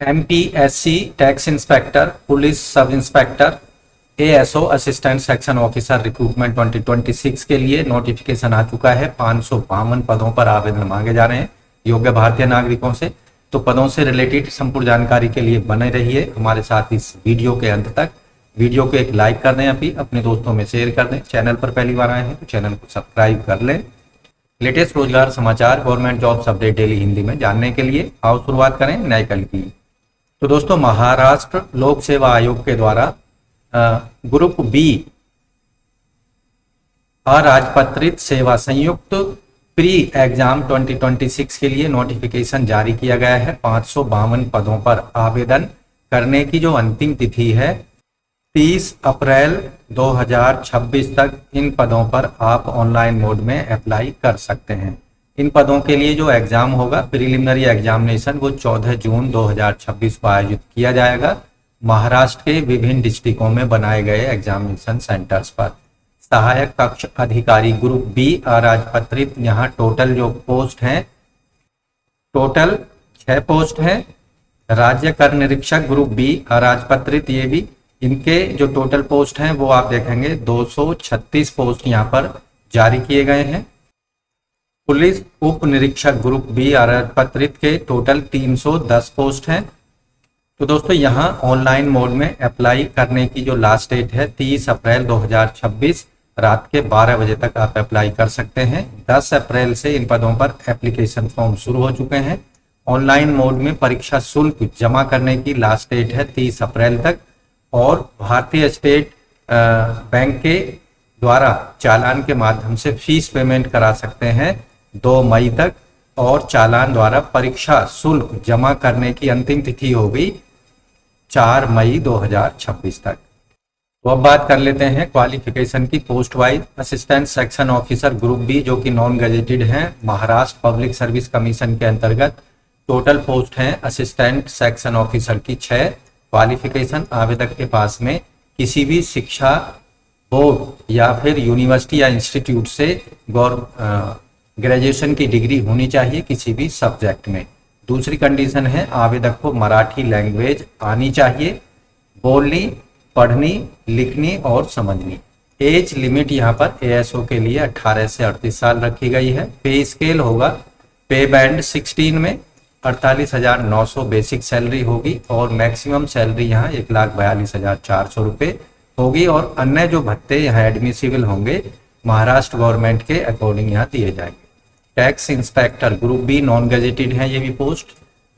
MPSC tax inspector, police sub inspector, ASO assistant section officer recruitment 2026 के लिए notification आ चुका है। 552 पदों पर आवेदन मांगे जा रहे हैं योग्य भारतीय नागरिकों से। तो पदों से रिलेटेड संपूर्ण जानकारी के लिए बने रहिए हमारे साथ इस वीडियो के अंत तक। वीडियो को एक लाइक कर दें, अभी अपने दोस्तों में शेयर कर दें। चैनल पर पहली बार आए हैं तो चैनल को सब्सक्राइब कर लें। लेटेस्ट रोजगार समाचार, government jobs update daily Hindi में जानने के लिए आओ शुरुआत करें नए कल की। तो दोस्तों, महाराष्ट्र लोक सेवा आयोग के द्वारा ग्रुप बी अराजपत्रित सेवा संयुक्त प्री एग्जाम 2026 के लिए नोटिफिकेशन जारी किया गया है। 552 पदों पर आवेदन करने की जो अंतिम तिथि है 30 अप्रैल 2026 तक इन पदों पर आप ऑनलाइन मोड में अप्लाई कर सकते हैं। इन पदों के लिए जो एग्जाम होगा प्रिलिमिनरी एग्जामिनेशन वो 14 जून 2026 को आयोजित किया जाएगा महाराष्ट्र के विभिन्न डिस्ट्रिक्टों में बनाए गए एग्जामिनेशन सेंटर्स पर। सहायक कक्ष अधिकारी ग्रुप बी अराजपत्रित, यहाँ टोटल जो पोस्ट हैं टोटल 6 पोस्ट हैं। राज्य कर निरीक्षक ग्रुप बी अराजपत्रित, ये भी इनके जो टोटल पोस्ट हैं वो आप देखेंगे 236 पोस्ट यहाँ पर जारी किए गए हैं। पुलिस उप निरीक्षक ग्रुप बी अराजपत्रित के टोटल 310 पोस्ट हैं। तो दोस्तों, यहाँ ऑनलाइन मोड में अप्लाई करने की जो लास्ट डेट है 30 अप्रैल 2026 रात के 12 बजे तक आप अप्लाई कर सकते हैं। 10 अप्रैल से इन पदों पर एप्लीकेशन फॉर्म शुरू हो चुके हैं। ऑनलाइन मोड में परीक्षा शुल्क जमा करने की लास्ट डेट है 30 अप्रैल तक और भारतीय स्टेट बैंक के द्वारा चालान के माध्यम से फीस पेमेंट करा सकते हैं 2 मई तक और चालान द्वारा परीक्षा शुल्क जमा करने की अंतिम तिथि होगी 4 मई 2026 तक। तो अब बात कर लेते हैं क्वालिफिकेशन की। Post wise assistant section officer group B जो कि नॉन गजेटेड है, महाराष्ट्र पब्लिक सर्विस कमीशन के अंतर्गत टोटल पोस्ट हैं असिस्टेंट सेक्शन ऑफिसर की 6। क्वालिफिकेशन आवेदक के पास में किसी भी शिक्षा बोर्ड या फिर यूनिवर्सिटी या इंस्टीट्यूट से ग्रेजुएशन की डिग्री होनी चाहिए किसी भी सब्जेक्ट में। दूसरी कंडीशन है आवेदक को मराठी लैंग्वेज आनी चाहिए, बोलनी, पढ़नी, लिखनी और समझनी। एज लिमिट यहाँ पर एएसओ के लिए 18 से 38 साल रखी गई है। पे स्केल होगा पे बैंड 16 में 48,900 बेसिक सैलरी होगी और मैक्सिमम सैलरी यहाँ 1,42,400 रुपये होगी और अन्य जो भत्ते यहाँ एडमिसिबल होंगे महाराष्ट्र गवर्नमेंट के अकॉर्डिंग यहाँ दिए जाएंगे। Tax inspector group B non gazetted है ये भी पोस्ट,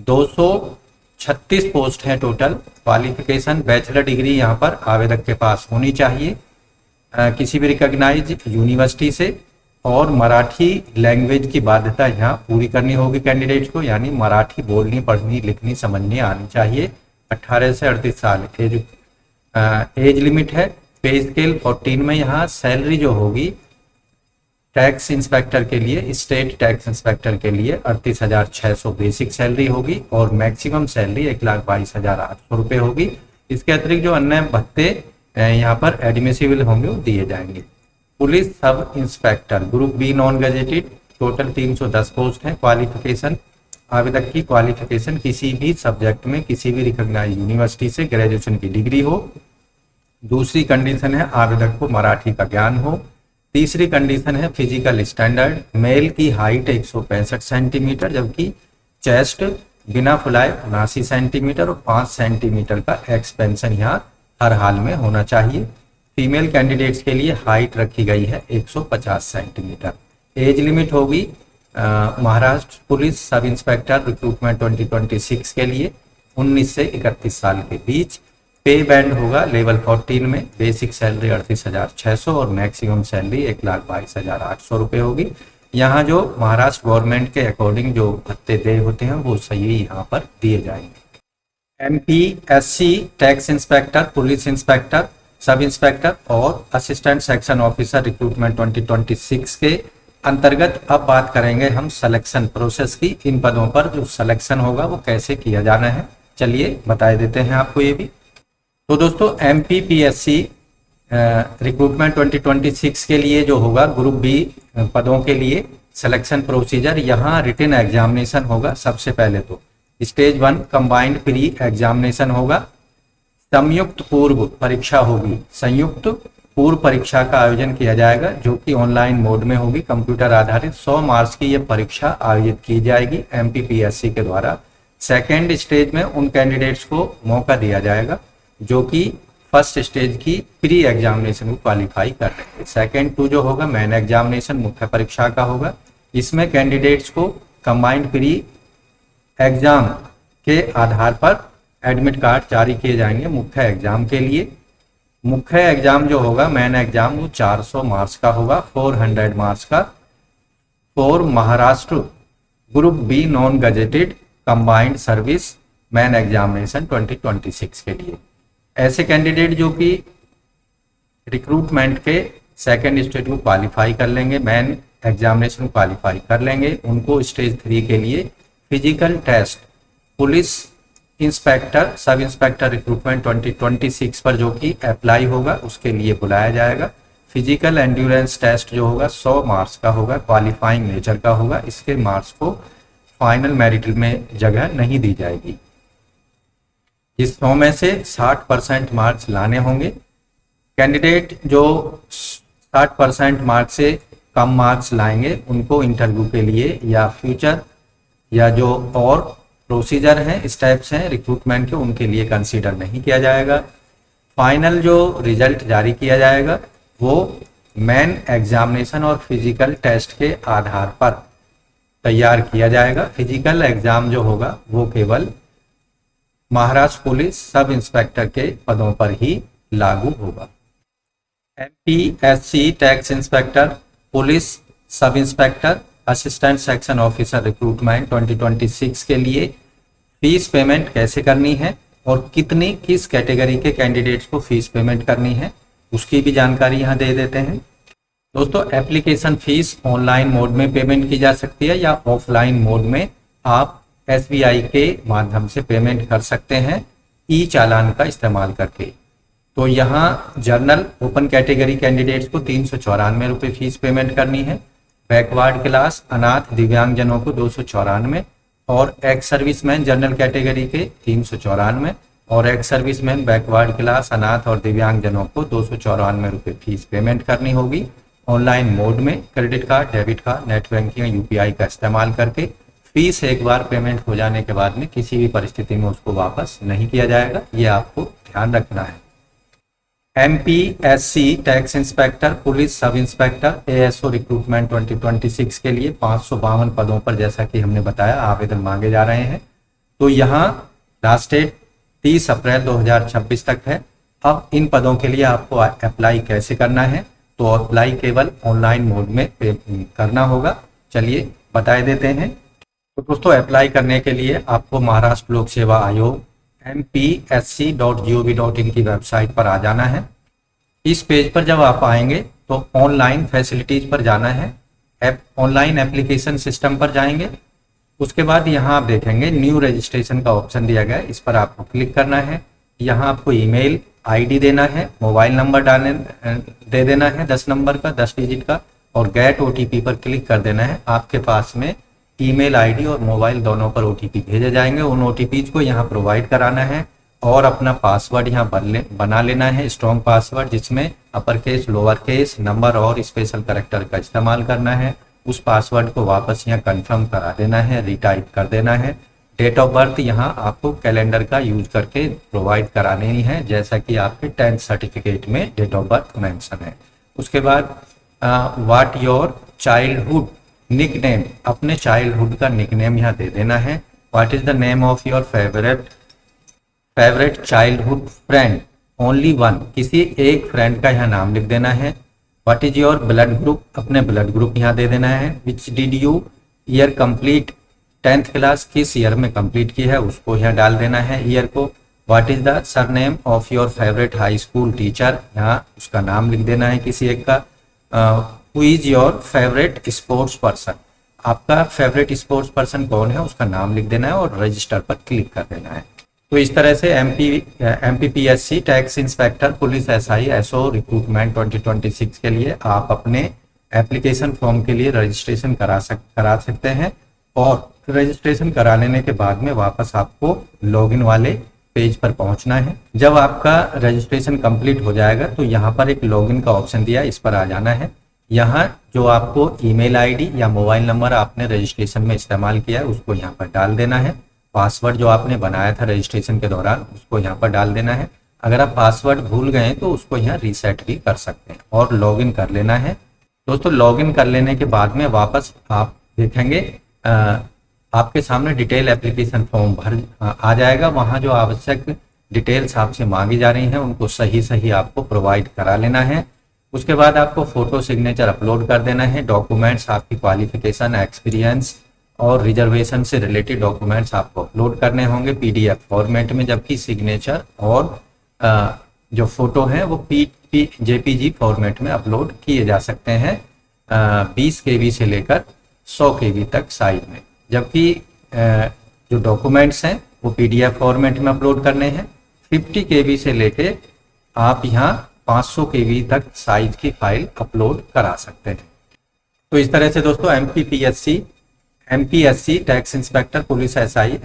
236 पोस्ट है टोटल। क्वालिफिकेशन बैचलर डिग्री यहाँ पर आवेदक के पास होनी चाहिए किसी भी रिकॉग्नाइज यूनिवर्सिटी से और मराठी लैंग्वेज की बाध्यता यहाँ पूरी करनी होगी कैंडिडेट को, यानी मराठी बोलनी, पढ़नी, लिखनी, समझनी आनी चाहिए। 18 से 38 साल एज लिमिट है। पे स्केल 14 में यहाँ सैलरी जो होगी टैक्स इंस्पेक्टर के लिए, स्टेट टैक्स इंस्पेक्टर के लिए 38,600 बेसिक सैलरी होगी और मैक्सिमम सैलरी 1,22,800 रुपये होगी। इसके अतिरिक्त जो अन्य भत्ते यहाँ पर एडमिसिबल होंगे वो दिए जाएंगे। Police sub inspector group B non gazetted total 310 post हैं। क्वालिफिकेशन आवेदक की क्वालिफिकेशन किसी भी सब्जेक्ट में किसी भी रिकॉग्नाइज यूनिवर्सिटी से ग्रेजुएशन की डिग्री हो। दूसरी कंडीशन है आवेदक को मराठी का ज्ञान हो। तीसरी कंडीशन है फिजिकल स्टैंडर्ड, मेल की हाइट 165 सेंटीमीटर जबकि चेस्ट बिना फुलाए 79 सेंटीमीटर और 5 सेंटीमीटर का एक्सपेंशन यहाँ हर हाल में होना चाहिए। फीमेल कैंडिडेट्स के लिए हाइट रखी गई है 150 सेंटीमीटर। एज लिमिट होगी Maharashtra police sub inspector recruitment 2026 के लिए 19 से 31 साल के बीच। पे बैंड होगा लेवल 14 में, बेसिक सैलरी 38,600 और मैक्सिमम सैलरी 1,22,800 रुपये होगी। यहाँ जो महाराष्ट्र गवर्नमेंट के अकॉर्डिंग जो भत्ते दे होते हैं वो सही यहाँ पर दिए जाएंगे। MPSC tax inspector, police inspector, sub inspector और असिस्टेंट सेक्शन ऑफिसर रिक्रूटमेंट 2026 के अंतर्गत अब बात करेंगे हम सिलेक्शन प्रोसेस की। इन पदों पर जो सिलेक्शन होगा वो कैसे किया जाना है, चलिए बता देते हैं आपको ये भी। तो दोस्तों, एमपीपीएससी रिक्रूटमेंट 2026 के लिए जो होगा ग्रुप बी पदों के लिए सिलेक्शन प्रोसीजर, यहाँ रिटन एग्जामिनेशन होगा सबसे पहले। तो स्टेज 1 कंबाइंड प्री एग्जामिनेशन होगा। संयुक्त पूर्व परीक्षा होगी, संयुक्त पूर्व परीक्षा का आयोजन किया जाएगा जो कि ऑनलाइन मोड में होगी, कंप्यूटर आधारित 100 मार्च की यह परीक्षा आयोजित की जाएगी एमपीपीएससी के द्वारा। सेकेंड स्टेज में उन कैंडिडेट्स को मौका दिया जाएगा जो कि फर्स्ट स्टेज की प्री एग्जामिनेशन को क्वालिफाई कर लेंगे। सेकेंड 2 जो होगा मेन एग्जामिनेशन मुख्य परीक्षा का होगा। इसमें कैंडिडेट्स को कंबाइंड प्री एग्जाम के आधार पर एडमिट कार्ड जारी किए जाएंगे मुख्य एग्जाम के लिए। मुख्य एग्जाम जो होगा मेन एग्जाम वो 400 मार्क्स का होगा, 400 मार्क्स का, for Maharashtra group B non gazetted combined service main examination 2026 के लिए। ऐसे कैंडिडेट जो कि रिक्रूटमेंट के सेकेंड स्टेज को क्वालिफाई कर लेंगे, मेन एग्जामिनेशन क्वालिफाई कर लेंगे, उनको स्टेज 3 के लिए physical test police inspector sub inspector recruitment 2026 पर जो कि अप्लाई होगा उसके लिए बुलाया जाएगा। फिजिकल एंड्योरेंस टेस्ट जो होगा 100 मार्क्स का होगा, क्वालिफाइंग नेचर का होगा। इसके मार्क्स को फाइनल मेरिट में जगह नहीं दी जाएगी। इस 100 में से 60% मार्क्स लाने होंगे। कैंडिडेट जो 60% मार्क्स से कम मार्क्स लाएंगे उनको इंटरव्यू के लिए या फ्यूचर या जो और प्रोसीजर हैं स्टेप्स हैं रिक्रूटमेंट के उनके लिए कंसीडर नहीं किया जाएगा। फाइनल जो रिजल्ट जारी किया जाएगा वो मेन एग्जामिनेशन और फिजिकल टेस्ट के आधार पर तैयार किया जाएगा। फिजिकल एग्जाम जो होगा वो केवल महाराष्ट्र पुलिस सब इंस्पेक्टर के पदों पर ही लागू होगा। MPSC tax inspector police sub inspector assistant section officer recruitment 2026 के लिए फीस पेमेंट कैसे करनी है और कितनी किस कैटेगरी के कैंडिडेट्स को फीस पेमेंट करनी है उसकी भी जानकारी यहाँ दे देते हैं। दोस्तों एप्लीकेशन फीस ऑनलाइन मोड में पेमेंट की जा सकती है या ऑफलाइन मोड में आप एसबीआई के माध्यम से पेमेंट कर सकते हैं ई चालान का इस्तेमाल करके। तो यहाँ जनरल ओपन कैटेगरी कैंडिडेट्स को 394 रुपये फीस पेमेंट करनी है, बैकवर्ड क्लास अनाथ दिव्यांगजनों को 294 और एक्स सर्विसमैन जनरल कैटेगरी के 394 और एक्स सर्विसमैन बैकवर्ड क्लास अनाथ और दिव्यांगजनों को 294 रुपये फीस पेमेंट करनी होगी ऑनलाइन मोड में credit card, debit card, net banking, UPI का इस्तेमाल करके। फीस एक बार पेमेंट हो जाने के बाद में किसी भी परिस्थिति में उसको वापस नहीं किया जाएगा, ये आपको ध्यान रखना है। MPSC tax inspector police sub inspector ASO recruitment 2026 के लिए 552 पदों पर जैसा कि हमने बताया आवेदन मांगे जा रहे हैं। तो यहाँ लास्ट डेट 30 अप्रैल 2026 तक है। अब इन पदों के लिए आपको अप्लाई कैसे करना है, तो अप्लाई केवल ऑनलाइन मोड में करना होगा। चलिए बता देते हैं। तो दोस्तों अप्लाई करने के लिए आपको महाराष्ट्र लोक सेवा आयोग mpsc.gov.in की वेबसाइट पर आ जाना है। इस पेज पर जब आप आएंगे तो ऑनलाइन फैसिलिटीज पर जाना है, ऑनलाइन एप्लीकेशन सिस्टम पर जाएंगे। उसके बाद यहाँ आप देखेंगे न्यू रजिस्ट्रेशन का ऑप्शन दिया गया है, इस पर आपको क्लिक करना है। यहाँ आपको ईमेल आईडी देना है, मोबाइल नंबर दे देना है 10 नंबर का 10 डिजिट का और गेट ओटीपी पर क्लिक कर देना है। आपके पास में ईमेल आईडी और मोबाइल दोनों पर ओटीपी भेजे जाएंगे। उन ओटीपीज को यहाँ प्रोवाइड कराना है और अपना पासवर्ड यहाँ बना लेना है, स्ट्रॉन्ग पासवर्ड जिसमें upper case lower case number और स्पेशल कैरेक्टर का इस्तेमाल करना है। उस पासवर्ड को वापस यहाँ कंफर्म करा देना है, रिटाइप कर देना है। डेट ऑफ बर्थ यहाँ आपको कैलेंडर का यूज करके प्रोवाइड करानी है जैसा कि आपके 10th सर्टिफिकेट में डेट ऑफ बर्थ मेंशन है। उसके बाद व्हाट योर चाइल्डहुड निकनेम, अपने चाइल्डहुड का निकनेम यहाँ दे देना है। What is the name of your favourite childhood friend, only one, किसी एक फ्रेंड का यहाँ नाम लिख देना है। What is your blood group, अपने ब्लड ग्रुप यहाँ दे देना है। Which did you year complete, 10th class किस ईयर में कंप्लीट की है उसको यहाँ डाल देना है ईयर को। What is the surname of your favourite high school teacher, यहाँ उसका नाम लिख देना है किसी एक का। Who is your favourite sports person, आपका फेवरेट स्पोर्ट्स पर्सन कौन है उसका नाम लिख देना है और रजिस्टर पर क्लिक कर देना है। तो इस तरह से MPPSC tax inspector police SI SO recruitment 2026 के लिए आप अपने एप्लीकेशन फॉर्म के लिए रजिस्ट्रेशन करा सकते हैं। और रजिस्ट्रेशन करा लेने के बाद में वापस आपको लॉगिन वाले पेज पर पहुंचना है। जब आपका रजिस्ट्रेशन कंप्लीट हो जाएगा तो यहाँ पर एक लॉगिन का ऑप्शन दिया है, इस पर आ जाना है। यहाँ जो आपको ईमेल आईडी या मोबाइल नंबर आपने रजिस्ट्रेशन में इस्तेमाल किया है उसको यहाँ पर डाल देना है। पासवर्ड जो आपने बनाया था रजिस्ट्रेशन के दौरान उसको यहाँ पर डाल देना है। अगर आप पासवर्ड भूल गए तो उसको यहाँ रीसेट भी कर सकते हैं और लॉगिन कर लेना है। दोस्तों लॉगिन कर लेने के बाद में वापस आप देखेंगे आपके सामने डिटेल एप्लीकेशन फॉर्म भर आ जाएगा। वहाँ जो आवश्यक डिटेल्स आपसे मांगी जा रही हैं उनको सही सही आपको प्रोवाइड करा लेना है। उसके बाद आपको फोटो सिग्नेचर अपलोड कर देना है। डॉक्यूमेंट्स आपकी क्वालिफिकेशन, एक्सपीरियंस और रिजर्वेशन से रिलेटेड डॉक्यूमेंट्स आपको अपलोड करने होंगे पीडीएफ फॉर्मेट में, जबकि सिग्नेचर और जो फोटो है वो जेपीजी फॉर्मेट में अपलोड किए जा सकते हैं 20 KB से लेकर 100 KB तक साइज में, जबकि जो डॉक्यूमेंट्स हैं वो पीडीएफ फॉर्मेट में अपलोड करने हैं। 50 KB से लेके आप यहाँ 500 KB तक साइज की फाइल अपलोड करा सकते हैं। तो इस तरह से दोस्तों MPSC tax inspector, police SI,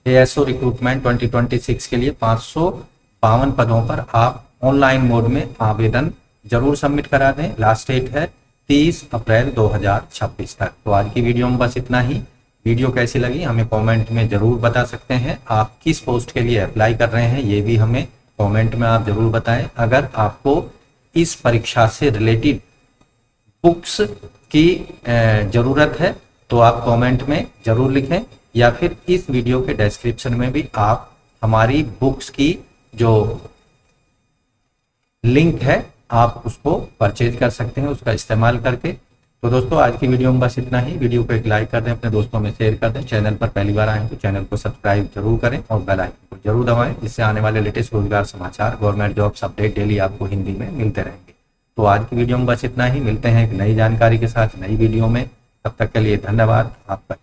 ASO recruitment 2026 के लिए 552 पदों पर आप ऑनलाइन मोड में आवेदन जरूर सबमिट करा दें। लास्ट डेट है 30 अप्रैल 2026 तक। तो आज की वीडियो में बस इतना ही। वीडियो कैसी लगी हमें कमेंट में जरूर बता सकते हैं। आप किस पोस्ट के लिए अप्लाई कर रहे हैं ये भी हमें कमेंट में आप जरूर बताएं। अगर आपको इस परीक्षा से रिलेटेड बुक्स की ज़रूरत है तो आप कमेंट में ज़रूर लिखें, या फिर इस वीडियो के डिस्क्रिप्शन में भी आप हमारी बुक्स की जो लिंक है आप उसको परचेज कर सकते हैं उसका इस्तेमाल करके। तो दोस्तों आज की वीडियो में बस इतना ही। वीडियो को एक लाइक कर दें, अपने दोस्तों में शेयर कर दें। चैनल पर पहली बार आए तो चैनल को सब्सक्राइब जरूर करें और बेल आइकन को जरूर दबाएं, जिससे आने वाले लेटेस्ट रोजगार समाचार, गवर्नमेंट जॉब्स अपडेट डेली आपको हिंदी में मिलते रहेंगे। तो आज की वीडियो में बस इतना ही। मिलते हैं एक नई जानकारी के साथ नई वीडियो में। तब तक के लिए धन्यवाद आपका।